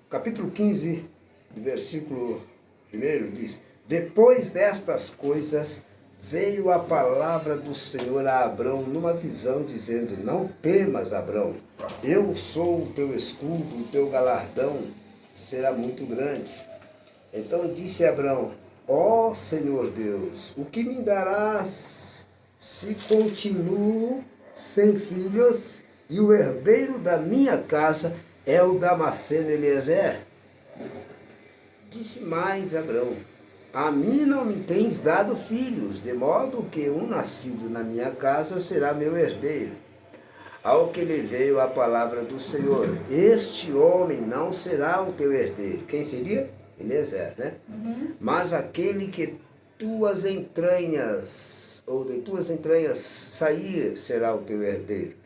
capítulo 15, versículo 1 diz: Depois destas coisas veio a palavra do Senhor a Abrão numa visão, dizendo: Não temas, Abrão, eu sou o teu escudo, o teu galardão será muito grande. Então disse Abrão: Ó Senhor Deus, o que me darás se continuo sem filhos e o herdeiro da minha casa é o Damasceno Eliezer? Disse mais Abrão: A mim não me tens dado filhos, de modo que um nascido na minha casa será meu herdeiro. Ao que lhe veio a palavra do Senhor: Este homem não será o teu herdeiro. Quem seria? Eliezer, né? Mas aquele que tuas entranhas, ou de tuas entranhas sair, será o teu herdeiro.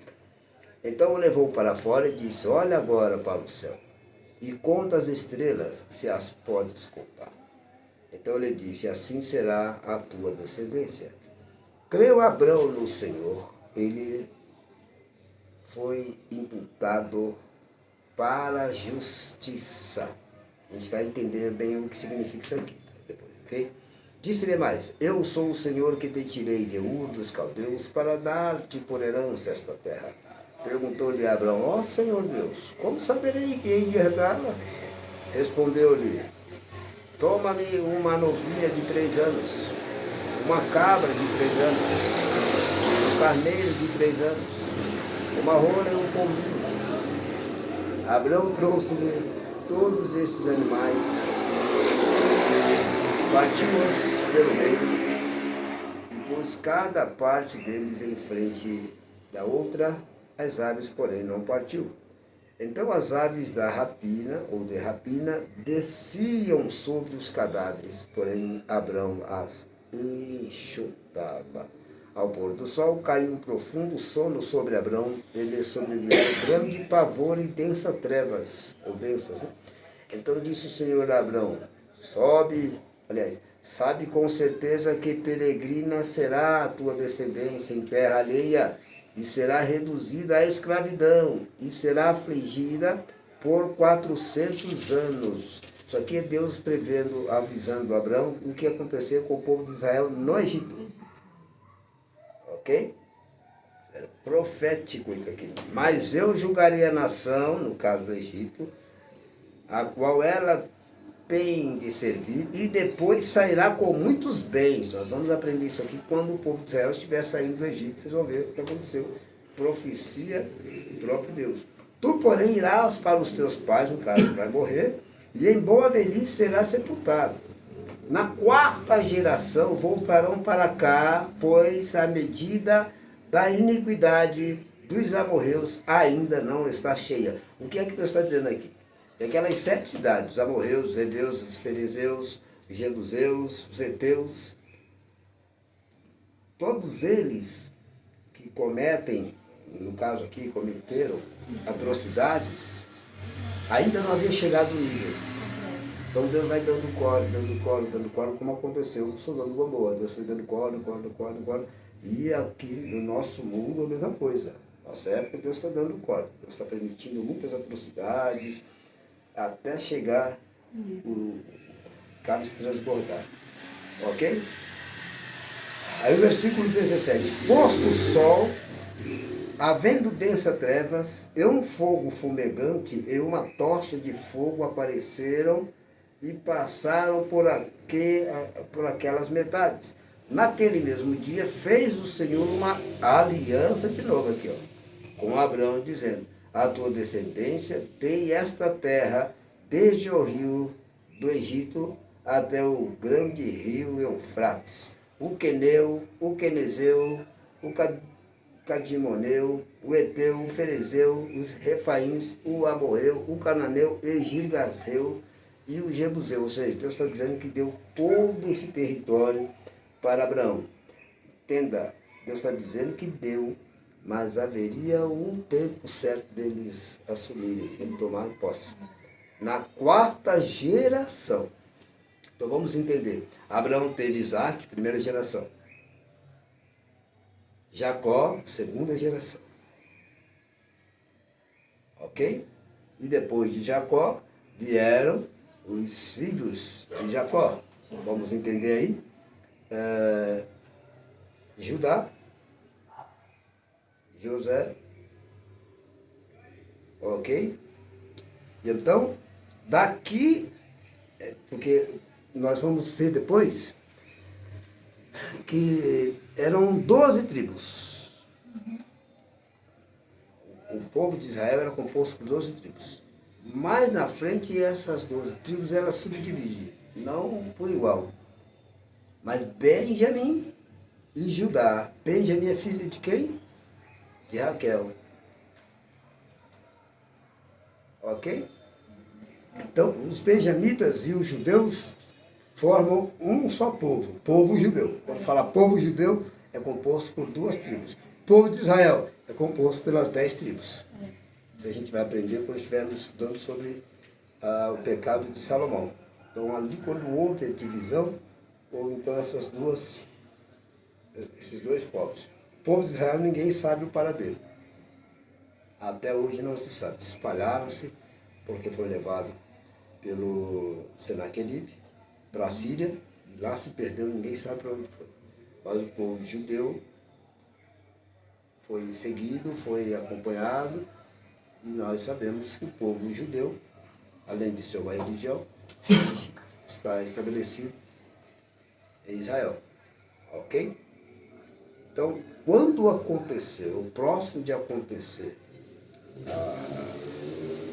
Então o levou para fora e disse: Olha agora para o céu e conta as estrelas, se as podes contar. Então ele disse: Assim será a tua descendência. Creu Abrão no Senhor, ele foi imputado para a justiça. A gente vai entender bem o que significa isso aqui depois, ok? Disse-lhe mais: Eu sou o Senhor que te tirei de Ur dos Caldeus para dar-te por herança esta terra. Perguntou-lhe Abrão: Ó Senhor Deus, como saberei que hei de herdá-la? Respondeu-lhe: Toma-me uma novilha de 3 anos, uma cabra de 3 anos, um carneiro de 3 anos, uma rola e um pombinho. Abrão trouxe-lhe todos esses animais, partiu-os pelo meio e pôs cada parte deles em frente da outra, as aves, porém, não partiu. Então as aves da rapina, ou de rapina, desciam sobre os cadáveres, porém Abrão as enxutava. Ao pôr do sol caiu um profundo sono sobre Abrão, ele sobreviveu grande pavor e densas trevas, ou densas, né? Então disse o Senhor a Abrão: sabe com certeza que peregrina será a tua descendência em terra alheia, e será reduzida à escravidão, e será afligida por 400 anos. Isso aqui é Deus prevendo, avisando Abrão o que ia acontecer com o povo de Israel no Egito. Ok? Era profético isso aqui. Mas eu julgarei a nação, no caso do Egito, a qual ela tem de servir, e depois sairá com muitos bens. Nós vamos aprender isso aqui quando o povo de Israel estiver saindo do Egito. Vocês vão ver o que aconteceu. Profecia do próprio Deus. Tu, porém, irás para os teus pais, no caso, vai morrer, e em boa velhice será sepultado. Na 4ª geração voltarão para cá, pois a medida da iniquidade dos amorreus ainda não está cheia. O que é que Deus está dizendo aqui? Que aquelas 7 cidades, os amorreus, os heveus, os ferezeus, os jebuseus, os heteus, todos eles que cometem, no caso aqui, cometeram atrocidades, ainda não havia chegado o nível. Então Deus vai dando colo, como aconteceu com Sodoma e Gomorra. Deus foi dando colo. E aqui no nosso mundo a mesma coisa. Nossa época Deus está dando colo. Deus está permitindo muitas atrocidades até chegar o cálice transbordar. Ok? Aí o versículo 17. Posto o sol, havendo densas trevas, e um fogo fumegante e uma tocha de fogo apareceram e passaram por aquelas metades. Naquele mesmo dia fez o Senhor uma aliança, de novo aqui, ó, com Abraão, dizendo: A tua descendência tem esta terra, desde o rio do Egito até o grande rio Eufrates, o Queneu, o Quenezeu, o Cadimoneu, o Eteu, o Ferezeu, os Refaíns, o Amorreu, o Cananeu, o Girgaseu e o Jebuseu. Ou seja, Deus está dizendo que deu todo esse território para Abraão. Entenda, Deus está dizendo que deu, mas haveria um tempo certo deles assumirem, se tomarem posse. Na 4ª geração. Então vamos entender. Abraão teve Isaac, 1ª geração. Jacó, 2ª geração. Ok? E depois de Jacó, vieram os filhos de Jacó. Vamos entender aí? Judá, José, ok? E então, daqui, porque nós vamos ver depois, que eram 12 tribos. O povo de Israel era composto por 12 tribos. Mais na frente, essas 12 tribos, elas subdividem, não por igual. Mas Benjamim e Judá. Benjamim é filho de quem? De Raquel. Ok? Então, os benjamitas e os judeus formam um só povo, povo judeu. Quando fala povo judeu, é composto por 2 tribos. O povo de Israel é composto pelas 10 tribos. Isso a gente vai aprender quando estivermos estudando sobre o pecado de Salomão. Então, ali quando houve a divisão, houve então esses 2 povos. O povo de Israel, ninguém sabe o paradeiro. Até hoje não se sabe. Espalharam-se porque foi levado pelo Senaqueribe para a Síria, e lá se perdeu, ninguém sabe para onde foi. Mas o povo judeu foi seguido, foi acompanhado, e nós sabemos que o povo judeu, além de ser uma religião, está estabelecido em Israel. Ok? Então, quando acontecer, ou próximo de acontecer,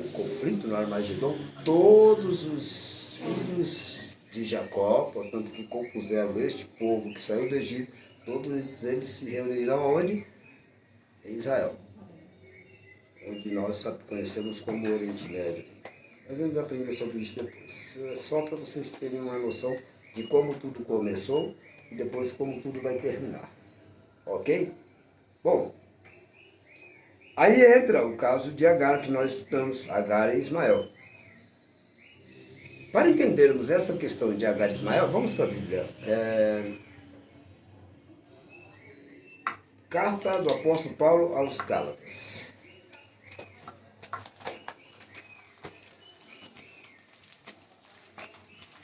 o conflito no Armagedon, todos os filhos de Jacó, portanto, que compuseram este povo que saiu do Egito, todos eles se reunirão onde? Em Israel, onde nós conhecemos como Oriente Médio. Mas vamos aprender sobre isso depois. Só para vocês terem uma noção de como tudo começou e depois como tudo vai terminar. Ok? Bom, aí entra o caso de Agar, que nós estudamos, Agar e Ismael. Para entendermos essa questão de Agar e Ismael, vamos para a Bíblia. Carta do apóstolo Paulo aos Gálatas.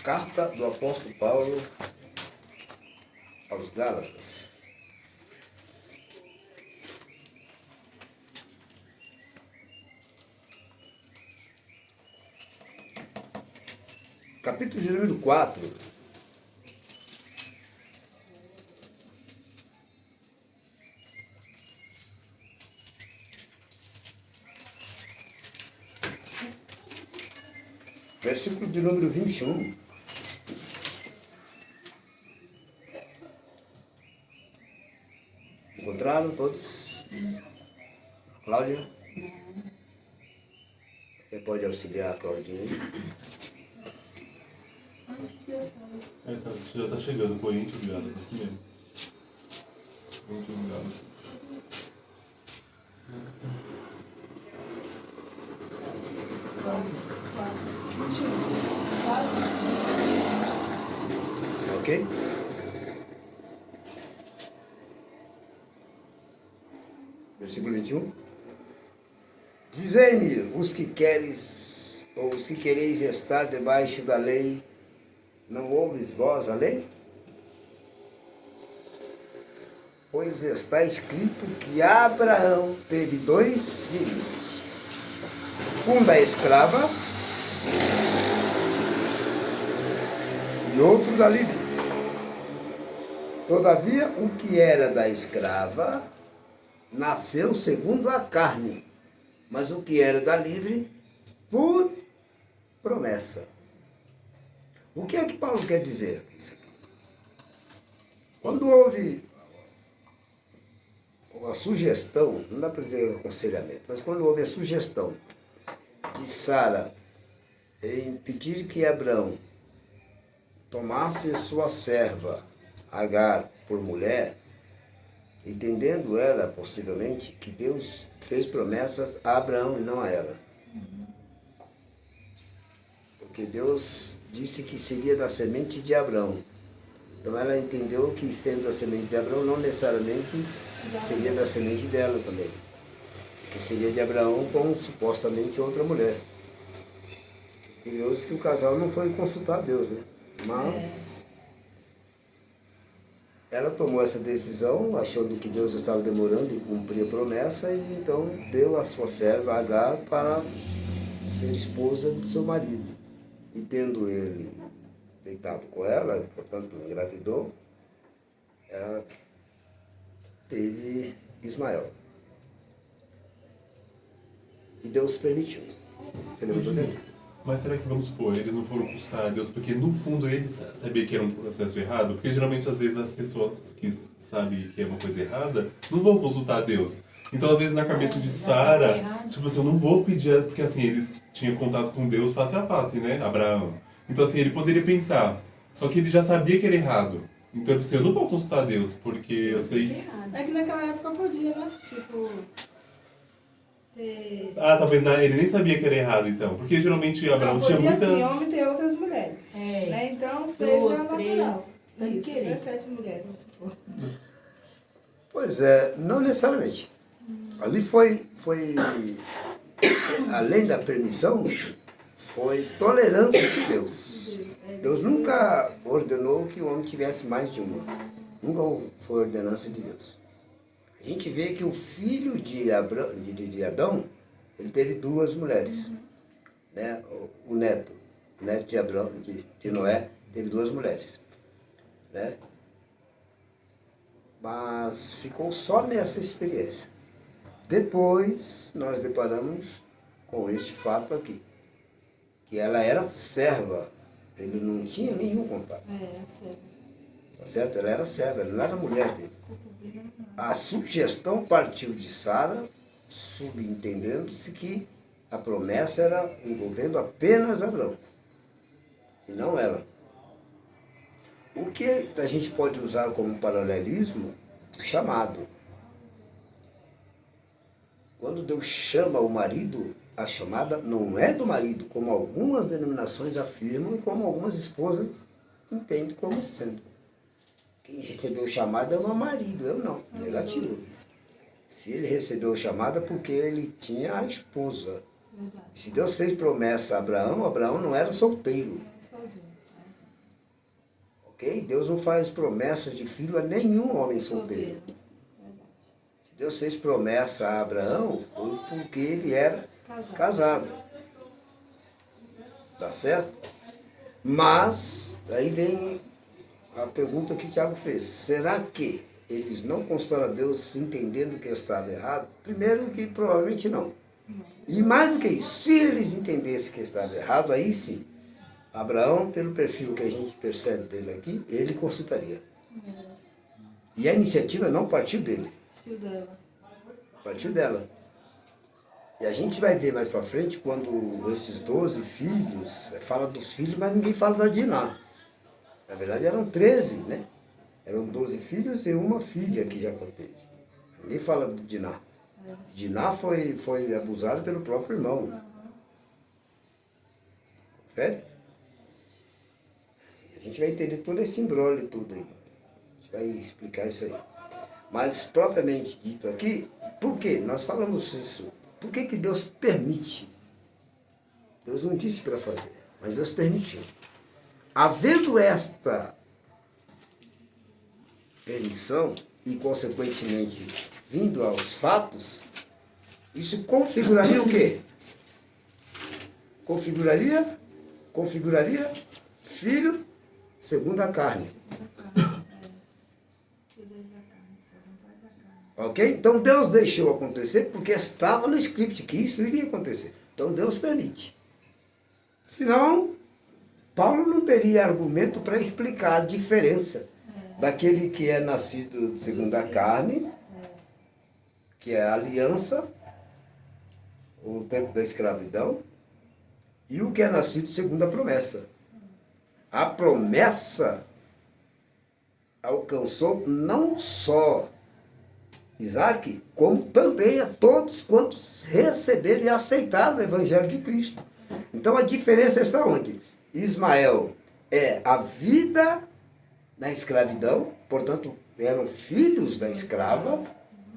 Carta do apóstolo Paulo aos Gálatas. Capítulo de número 4. Versículo de número 21. Encontraram todos? Cláudia? Você pode auxiliar a Claudinha aí? Você já está chegando, Corinthians, obrigado, assim mesmo. Muito obrigado. Ok? Versículo 21. Dizei-me, os que queres, ou os que quereis estar debaixo da lei, não ouves vós a lei? Pois está escrito que Abraão teve 2 filhos, um da escrava e outro da livre. Todavia, o que era da escrava nasceu segundo a carne, mas o que era da livre, por promessa. O que é que Paulo quer dizer? Quando houve a sugestão, não dá para dizer aconselhamento, mas quando houve a sugestão de Sara em pedir que Abrão tomasse sua serva Agar por mulher, entendendo ela possivelmente que Deus fez promessas a Abraão e não a ela. Porque Deus disse que seria da semente de Abrão. Então ela entendeu que sendo da semente de Abraão, não necessariamente seria da semente dela também. Que seria de Abraão com supostamente outra mulher. Curioso que o casal não foi consultar Deus, né? Mas ela tomou essa decisão, achando que Deus estava demorando em cumprir a promessa, e então deu a sua serva Agar para ser esposa de seu marido. E tendo ele deitado com ela, portanto engravidou, ela teve Ismael. E Deus permitiu. Você lembra dele? Mas será que, vamos supor, eles não foram consultar a Deus porque no fundo eles sabiam que era um processo errado? Porque geralmente às vezes as pessoas que sabem que é uma coisa errada não vão consultar a Deus. Então às vezes na cabeça de Sara, tipo assim, eu não vou pedir, porque assim, eles tinham contato com Deus face a face, né, Abraão. Então assim, ele poderia pensar, só que ele já sabia que era errado. Então assim, eu não vou consultar a Deus, porque eu sei... É que naquela época podia, né? Tipo... Ah, talvez ele nem sabia que era errado, então. Porque geralmente Abraão tinha podia, muita... assim, homem ter outras mulheres. É. Né? Então, Duas, natural. três, tanto Isso, querer. 7 mulheres, vamos supor. Pois é, não necessariamente. Ali foi além da permissão, foi tolerância de Deus. Deus nunca ordenou que o homem tivesse mais de uma. Nunca foi ordenança de Deus. A gente vê que o filho de Adão, ele teve 2 mulheres. Né? O neto de Abraão, de Noé, teve 2 mulheres. Né? Mas ficou só nessa experiência. Depois nós deparamos com este fato aqui, que ela era serva, ele não tinha nenhum contato. Sério. Tá certo? Ela era serva, ela não era mulher dele. A sugestão partiu de Sara, subentendendo-se que a promessa era envolvendo apenas Abraão, e não ela. O que a gente pode usar como paralelismo? O chamado. Quando Deus chama o marido, a chamada não é do marido, como algumas denominações afirmam e como algumas esposas entendem como sendo. Quem recebeu o chamado é o meu marido, eu não, negativo. Se ele recebeu o chamado é porque ele tinha a esposa. Verdade. E se Deus fez promessa a Abraão, Abraão não era solteiro. Sozinho. Ok? Deus não faz promessas de filho a nenhum homem solteiro. Verdade. Se Deus fez promessa a Abraão, foi porque ele era casado. Tá certo? Mas, aí vem a pergunta que o Tiago fez. Será que eles não consultaram a Deus entendendo que estava errado? Primeiro que provavelmente não. E mais do que isso, se eles entendessem que estava errado, aí sim, Abraão, pelo perfil que a gente percebe dele aqui, ele consultaria. E a iniciativa não partiu dele, Tio dela. partiu dela. E a gente vai ver mais para frente, quando esses 12 filhos, fala dos filhos, mas ninguém fala da Diná. Na verdade eram 13, né? Eram 12 filhos e uma filha que já conteve. Ninguém fala de Diná. Diná foi abusada pelo próprio irmão. Confere? A gente vai entender todo esse imbróglio tudo aí. A gente vai explicar isso aí. Mas propriamente dito aqui, por quê? Nós falamos isso. Por que que Deus permite? Deus não disse para fazer, mas Deus permitiu. Havendo esta permissão e, consequentemente, vindo aos fatos, isso configuraria o quê? Configuraria filho segundo a carne. Ok? Então Deus deixou acontecer porque estava no script que isso iria acontecer. Então Deus permite. Senão, Paulo não teria argumento para explicar a diferença daquele que é nascido segundo a carne, que é a aliança, o tempo da escravidão, e o que é nascido segundo a promessa. A promessa alcançou não só Isaac, como também a todos quantos receberam e aceitaram o Evangelho de Cristo. Então a diferença está onde? Ismael é a vida na escravidão, portanto eram filhos da escrava,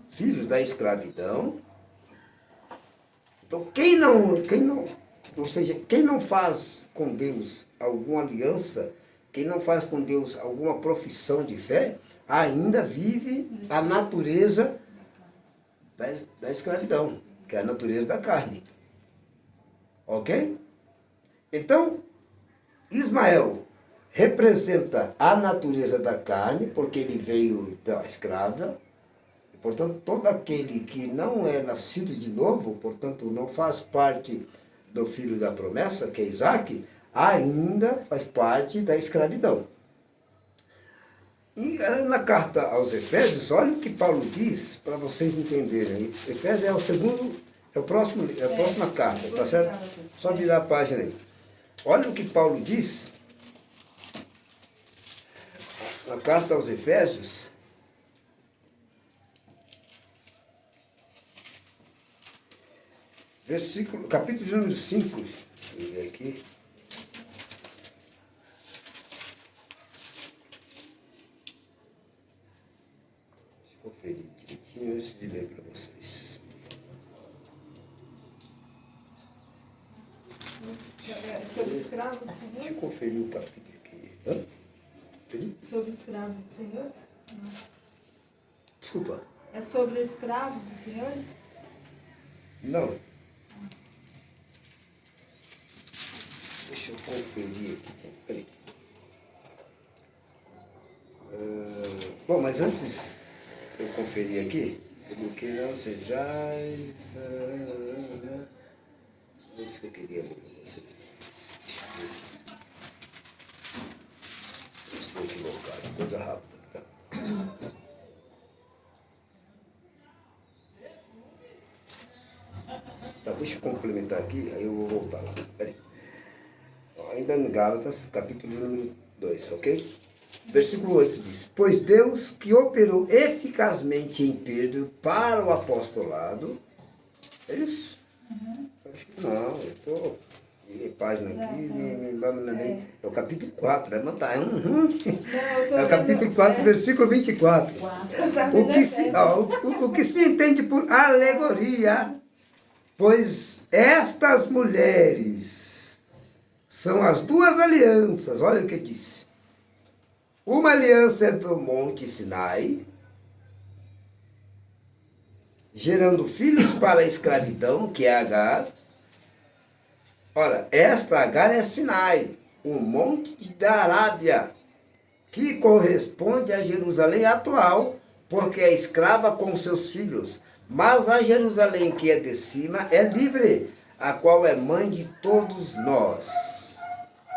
filhos da escravidão. Então quem não Ou seja, quem não faz com Deus alguma aliança, quem não faz com Deus alguma profissão de fé, ainda vive a natureza da escravidão, que é a natureza da carne. Ok? Então, Ismael representa a natureza da carne, porque ele veio da escrava. Portanto, todo aquele que não é nascido de novo, portanto, não faz parte do filho da promessa, que é Isaac, ainda faz parte da escravidão. E na carta aos Efésios, olha o que Paulo diz, para vocês entenderem. Efésios é a próxima carta, tá certo? Só virar a página aí. Olha o que Paulo diz na carta aos Efésios. Capítulo de número 5. Deixa eu ver aqui. Deixa eu conferir direitinho antes de ler para vocês. Sobre escravos e Deixa eu senhores? conferir o capítulo aqui. Hã? Entendi? Sobre escravos e senhores? Não. Desculpa. É sobre escravos e senhores? Não. Deixa eu conferir aqui. Peraí. Bom, mas antes eu conferir aqui, do que não sejais. É isso que eu queria ler para vocês. Deixa eu ver se eu estou equivocado. Coisa rápida, tá? Tá, deixa eu complementar aqui, aí eu vou voltar lá. Peraí. Ainda em Gálatas, capítulo número 2, ok? Versículo 8 diz: Pois Deus que operou eficazmente em Pedro para o apostolado. É isso? Acho que não, eu estou em página aqui, é o capítulo 4, vai matar. É o capítulo 4, versículo 24. O que se entende por alegoria, pois estas mulheres são as duas alianças, olha o que disse. Uma aliança é do Monte Sinai, gerando filhos para a escravidão, que é Agar. Ora, esta Agar é Sinai, um monte da Arábia, que corresponde a Jerusalém atual, porque é escrava com seus filhos. Mas a Jerusalém que é de cima é livre, a qual é mãe de todos nós.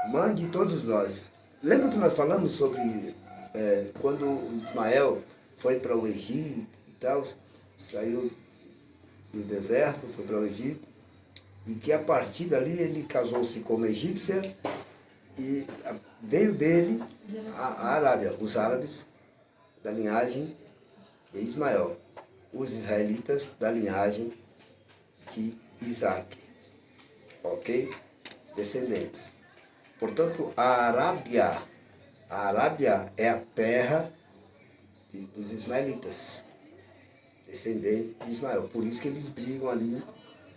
Mãe de todos nós. Lembra que nós falamos sobre quando Ismael foi para o Egito e tal, saiu do deserto, foi para o Egito, e que a partir dali ele casou-se com uma egípcia e veio dele a Arábia, os árabes da linhagem de Ismael, os israelitas da linhagem de Isaac, ok? Descendentes. Portanto, a Arábia é a terra dos ismaelitas, descendentes de Ismael. Por isso que eles brigam ali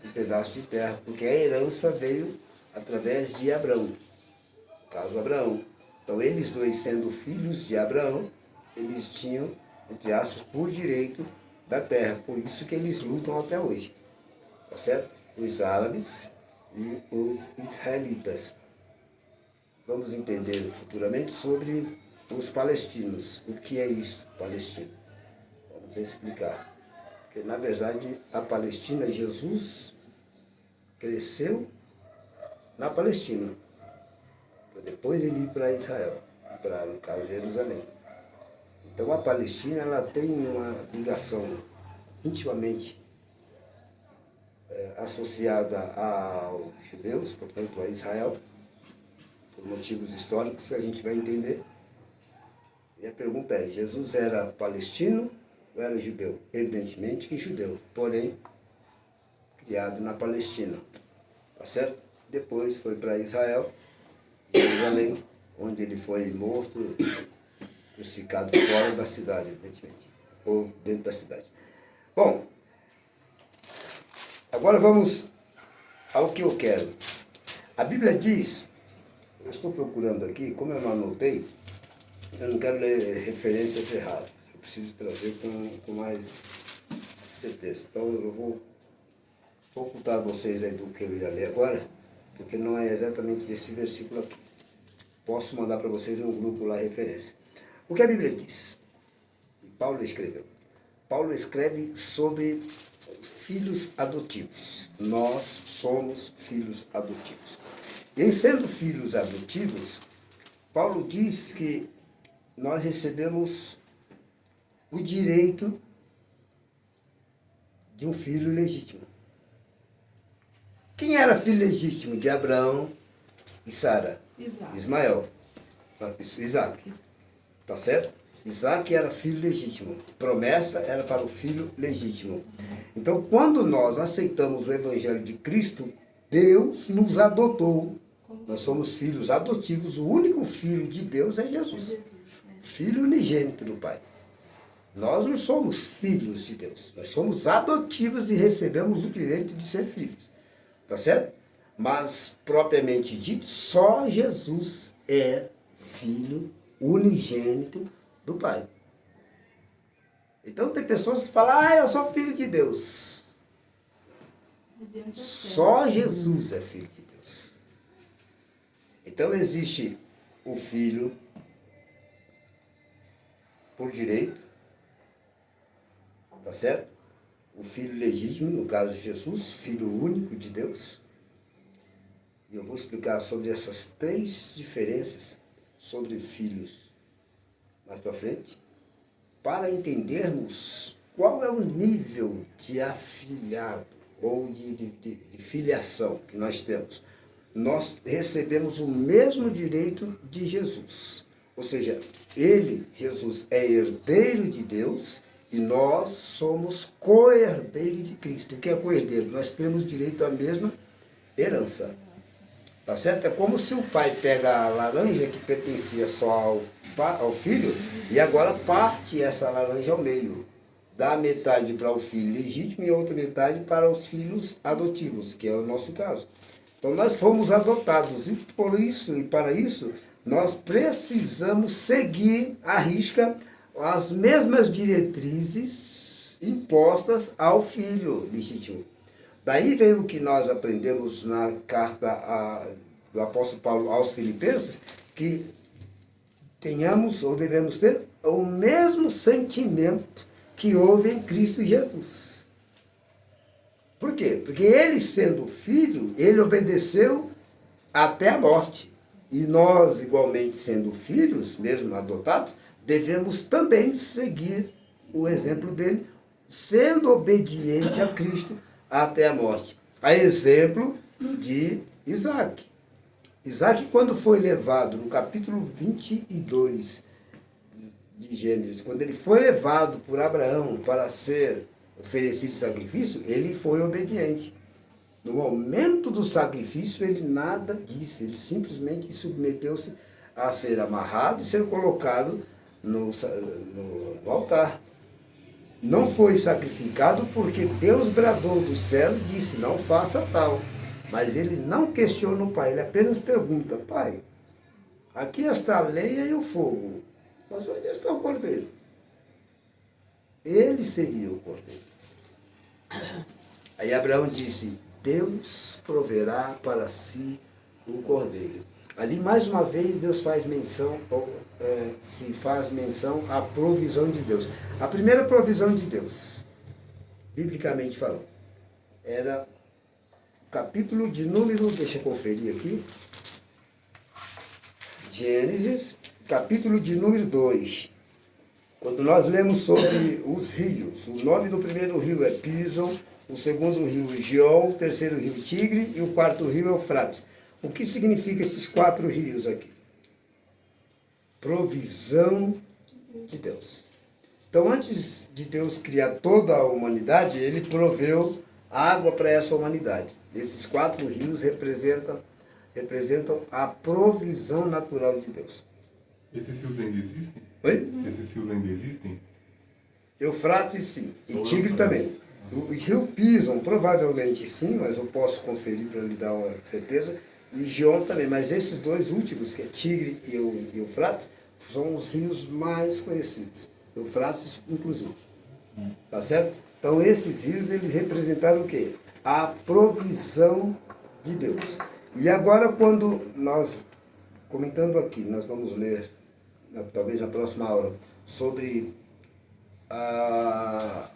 um pedaço de terra, porque a herança veio através de Abraão, no caso Abraão. Então, eles dois sendo filhos de Abraão, eles tinham, entre aspas, por direito da terra. Por isso que eles lutam até hoje. Tá certo? Os árabes e os israelitas. Vamos entender futuramente sobre os palestinos. O que é isso, palestino? Vamos explicar. Porque, na verdade, a Palestina, Jesus cresceu na Palestina. Depois ele ir para Israel, para, no caso, Jerusalém. Então, a Palestina ela tem uma ligação intimamente associada aos judeus, portanto, a Israel, por motivos históricos que a gente vai entender. E a pergunta é, Jesus era palestino ou era judeu? Evidentemente que judeu, porém, criado na Palestina, tá certo? Depois foi para Israel, Jerusalém, onde ele foi morto, crucificado fora da cidade, evidentemente, ou dentro da cidade. Bom, agora vamos ao que eu quero. A Bíblia diz, eu estou procurando aqui, como eu não anotei, eu não quero ler referências erradas. Eu preciso trazer com mais certeza. Então eu vou ocultar vocês aí do que eu ia ler agora, porque não é exatamente esse versículo aqui. Posso mandar para vocês no grupo lá a referência. O que a Bíblia diz? E Paulo escreveu. Paulo escreve sobre filhos adotivos. Nós somos filhos adotivos. E em sendo filhos adotivos, Paulo diz que nós recebemos o direito de um filho legítimo. Quem era filho legítimo de Abraão e Sara? Isaac. Ismael. Isaac. Tá certo? Isaac era filho legítimo. Promessa era para o filho legítimo. Então, quando nós aceitamos o Evangelho de Cristo, Deus nos adotou. Nós somos filhos adotivos. O único filho de Deus é Jesus. Filho unigênito do Pai. Nós não somos filhos de Deus. Nós somos adotivos e recebemos o direito de ser filhos. Tá certo? Mas, propriamente dito, só Jesus é filho unigênito do Pai. Então tem pessoas que falam, eu sou filho de Deus. Só Jesus é filho de Deus. Então existe o filho por direito, tá certo? O filho legítimo, no caso de Jesus, filho único de Deus. E eu vou explicar sobre essas três diferenças sobre filhos mais para frente, para entendermos qual é o nível de afilhado ou de filiação que nós temos. Nós recebemos o mesmo direito de Jesus. Ou seja, ele, Jesus, é herdeiro de Deus e nós somos co-herdeiros de Cristo. O que é co-herdeiro? Nós temos direito à mesma herança. Tá certo? É como se o pai pega a laranja que pertencia só ao filho e agora parte essa laranja ao meio. Dá metade para o filho legítimo e outra metade para os filhos adotivos, que é o nosso caso. Então nós fomos adotados e por isso e para isso nós precisamos seguir à risca as mesmas diretrizes impostas ao filho legítimo. Daí vem o que nós aprendemos na carta do apóstolo Paulo aos Filipenses, que tenhamos ou devemos ter o mesmo sentimento que houve em Cristo Jesus. Por quê? Porque ele sendo filho, ele obedeceu até a morte. E nós, igualmente sendo filhos, mesmo adotados, devemos também seguir o exemplo dele, sendo obediente a Cristo até a morte. A exemplo de Isaac. Isaac, quando foi levado, no capítulo 22 de Gênesis, quando ele foi levado por Abraão para ser oferecido sacrifício, ele foi obediente. No momento do sacrifício, ele nada disse, ele simplesmente submeteu-se a ser amarrado e ser colocado no altar. Não foi sacrificado porque Deus bradou do céu e disse, não faça tal. Mas ele não questiona o pai, ele apenas pergunta, pai, aqui está a lenha e o fogo, mas onde está o cordeiro? Ele seria o cordeiro. Aí Abraão disse, Deus proverá para si o cordeiro. Ali, mais uma vez, Deus faz menção, se faz menção à provisão de Deus. A primeira provisão de Deus, biblicamente falando, era capítulo de número, deixa eu conferir aqui, Gênesis, capítulo de número 2. Quando nós lemos sobre os rios, o nome do primeiro rio é Pison, o segundo rio é Gion, o terceiro rio Tigre e o quarto rio é Eufrates. O que significa esses 4 rios aqui? Provisão de Deus. Então, antes de Deus criar toda a humanidade, ele proveu água para essa humanidade. Esses 4 rios representam a provisão natural de Deus. Esses rios ainda existem? Oi? Esses rios ainda existem? Eufrates, sim. E Só Tigre Eufrates. também. O rio Pison, provavelmente sim, mas eu posso conferir para lhe dar uma certeza. E Gion também, mas esses dois últimos, que é Tigre e o Eufrates, são os rios mais conhecidos. Eufrates, inclusive. Tá certo? Então, esses rios, eles representaram o quê? A provisão de Deus. E agora, quando nós, comentando aqui, nós vamos ler, talvez na próxima aula, sobre a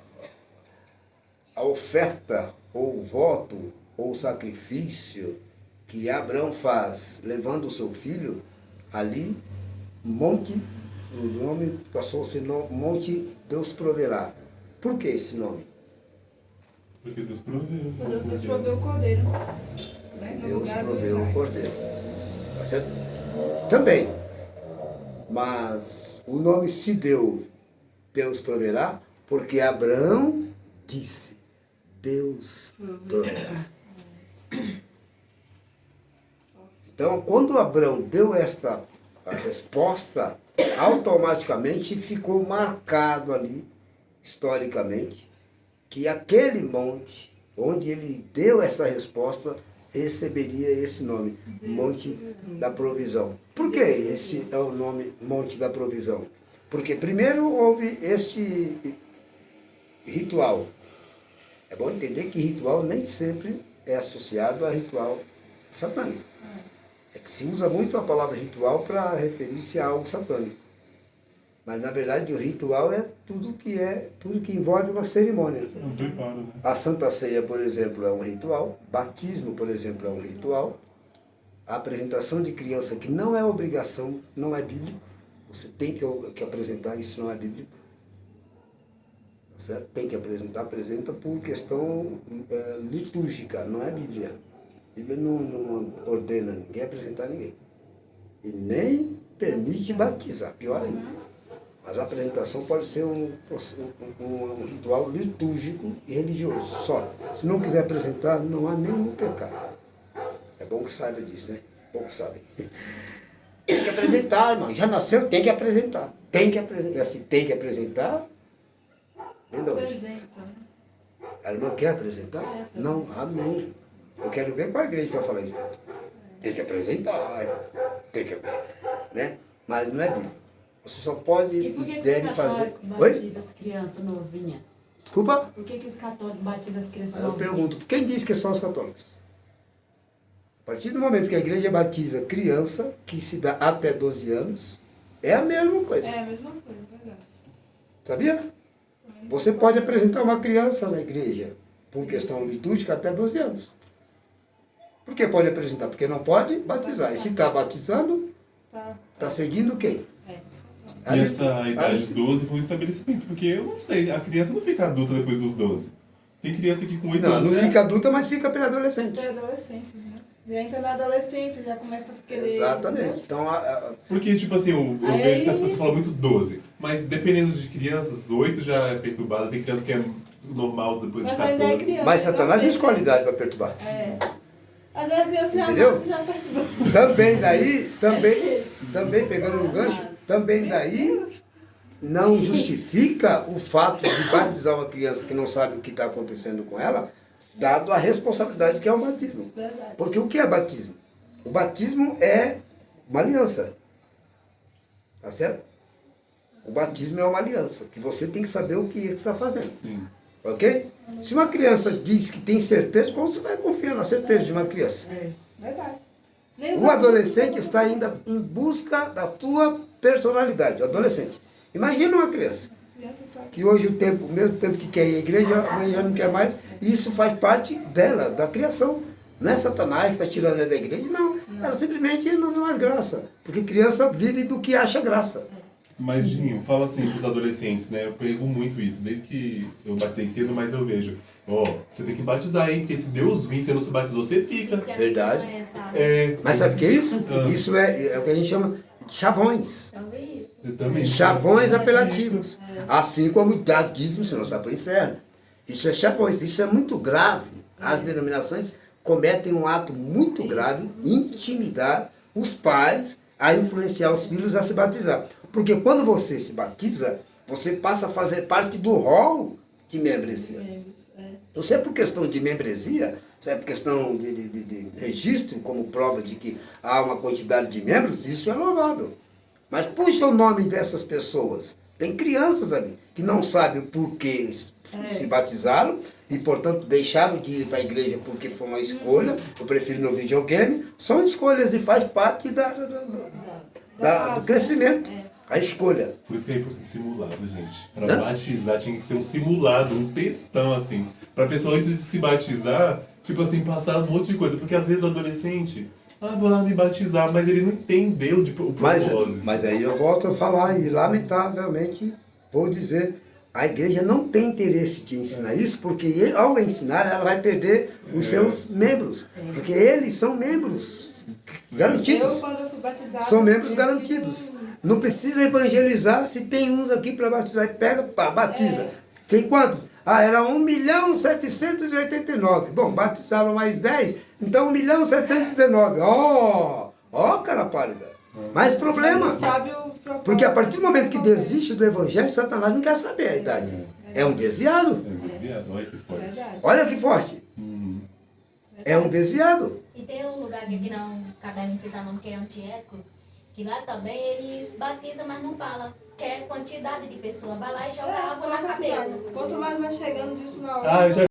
oferta, ou o voto, ou o sacrifício que Abraão faz, levando o seu filho, ali, monte, o nome passou a ser Monte Deus Proverá. Por que esse nome? Porque Deus proveu. Quando Deus proveu o cordeiro. Né? No Deus lugar do proveu o Isaac. cordeiro. Tá certo? Também. Mas o nome se deu Deus proverá, porque Abraão disse, Deus proverá. Então, quando Abraão deu esta a resposta, automaticamente ficou marcado ali, historicamente, que aquele monte, onde ele deu essa resposta, receberia esse nome, Monte da Provisão. Por que esse é o nome Monte da Provisão? Porque primeiro houve este ritual. É bom entender que ritual nem sempre é associado a ritual satânico. É que se usa muito a palavra ritual para referir-se a algo satânico. Mas na verdade o ritual é tudo que envolve uma cerimônia. É um preparo, né? A Santa Ceia, por exemplo, é um ritual. Batismo, por exemplo, é um ritual. A apresentação de criança, que não é obrigação, não é bíblico. Você tem que apresentar, isso não é bíblico. Tá certo? Tem que apresentar, apresenta por questão litúrgica, não é Bíblia. A Bíblia não ordena ninguém a apresentar ninguém. E nem permite batizar, pior ainda. Mas a apresentação pode ser um ritual litúrgico e religioso, só. Se não quiser apresentar, não há nenhum pecado. É bom que saiba disso, né? Poucos sabem. Tem que apresentar, irmão. Já nasceu, tem que apresentar. Tem que apresentar. E assim, tem que apresentar. Vem de onde? Apresenta, né? A irmã quer apresentar? Não, amém. Eu quero ver qual igreja vai falar isso. Tem que apresentar, tem que, né? Mas não é bíblico. Você só pode E por que e os deve fazer. católicos Oi? batizam as crianças novinhas? Desculpa? Por que os católicos batizam as crianças Eu novinhas? pergunto, quem disse que são os católicos? A partir do momento que a igreja batiza criança, que se dá até 12 anos, é a mesma coisa. É a mesma coisa, verdade. Sabia? Você pode apresentar uma criança na igreja, por questão litúrgica, até 12 anos. Por que pode apresentar? Porque não pode batizar. E se está batizando, Tá. está seguindo quem? É, isso. E essa idade de 12 foi um estabelecimento, porque eu não sei, a criança não fica adulta depois dos 12. Tem criança que com 8 Não, anos não já- fica adulta, mas fica pré-adolescente. É adolescente, né? Já entra na adolescência, já começa a querer. Exatamente. Entendeu? Então, Porque, tipo assim, eu Aí- vejo que as pessoas falam muito 12. Mas dependendo de crianças, 8 já é perturbada. Tem criança que é normal depois de Mas ainda é 14. criança. mas Satanás tem inocente. qualidade para perturbar. É. Às vezes a criança já Entendeu? nasce já perturbando. Também daí, É também pegando um gancho, também daí não justifica o fato de batizar uma criança que não sabe o que está acontecendo com ela, dado a responsabilidade que é o batismo. Verdade. Porque o que é batismo? O batismo é uma aliança. Tá certo? O batismo é uma aliança, que você tem que saber o que você está fazendo. Sim. Ok? Se uma criança diz que tem certeza, como você vai confiar na certeza de uma criança? É, verdade. Nem os O adolescente adultos está ainda em busca da sua personalidade, o adolescente. Imagina uma criança, Criança sabe. que hoje o mesmo tempo que quer ir à igreja, amanhã não quer mais, e isso faz parte dela, da criação. Não é Satanás que está tirando ela da igreja, não. Ela simplesmente não vê mais graça, porque criança vive do que acha graça. Mas, Dinho, fala assim pros adolescentes, né? Eu pego muito isso, desde que eu batizei cedo, mas eu vejo. Ó, você tem que batizar, hein? Porque se Deus vir, você não se batizou, você fica. Isso que é Verdade. vergonha, sabe? É, Mas sabe o que é isso? Isso é o que a gente chama de chavões. Eu vi isso. eu também. Chavões apelativos. Assim como idadismo, senão você vai para o inferno. Isso é chavões, isso é muito grave. As denominações cometem um ato muito grave, intimidar os pais a influenciar os filhos a se batizar. Porque quando você se batiza, você passa a fazer parte do rol de membresia. Eles, é. Você, por questão de membresia, se é por questão de registro, como prova de que há uma quantidade de membros, isso é louvável. Mas puxa o nome dessas pessoas. Tem crianças ali que não sabem o porquê se batizaram e, portanto, deixaram de ir para a igreja porque foi uma escolha. Eu prefiro no videogame. São escolhas e faz parte do crescimento. A escolha. Por isso que é importante simulado, gente. Para batizar tinha que ter um simulado, um textão, assim. Para a pessoa, antes de se batizar, tipo assim, passar um monte de coisa. Porque às vezes adolescente, vou lá me batizar, mas ele não entendeu o propósito. Mas aí eu volto a falar e, lamentavelmente, vou dizer, a igreja não tem interesse de ensinar isso, porque ao ensinar ela vai perder os seus membros. Porque eles são membros garantidos. Eu, quando eu fui batizada, São membros eu garantidos. tive Não precisa evangelizar se tem uns aqui para batizar. E pega, batiza. Tem quantos? Era 1.789.000. Bom, batizaram mais 10, então 1.719.000. Ó, cara pálida. Mais problema. Ele sabe o propósito. Porque a partir do momento que desiste do evangelho, Satanás não quer saber a idade. É um desviado. É um desviado, olha que forte. Verdade. Olha que forte. É um desviado. E tem um lugar que aqui não cabemos citar nome, que é antiético, que lá também eles batizam, mas não falam. Quer quantidade de pessoas. Vai lá e joga água Só na quantidade. cabeça. Quanto mais vai chegando de última hora. Já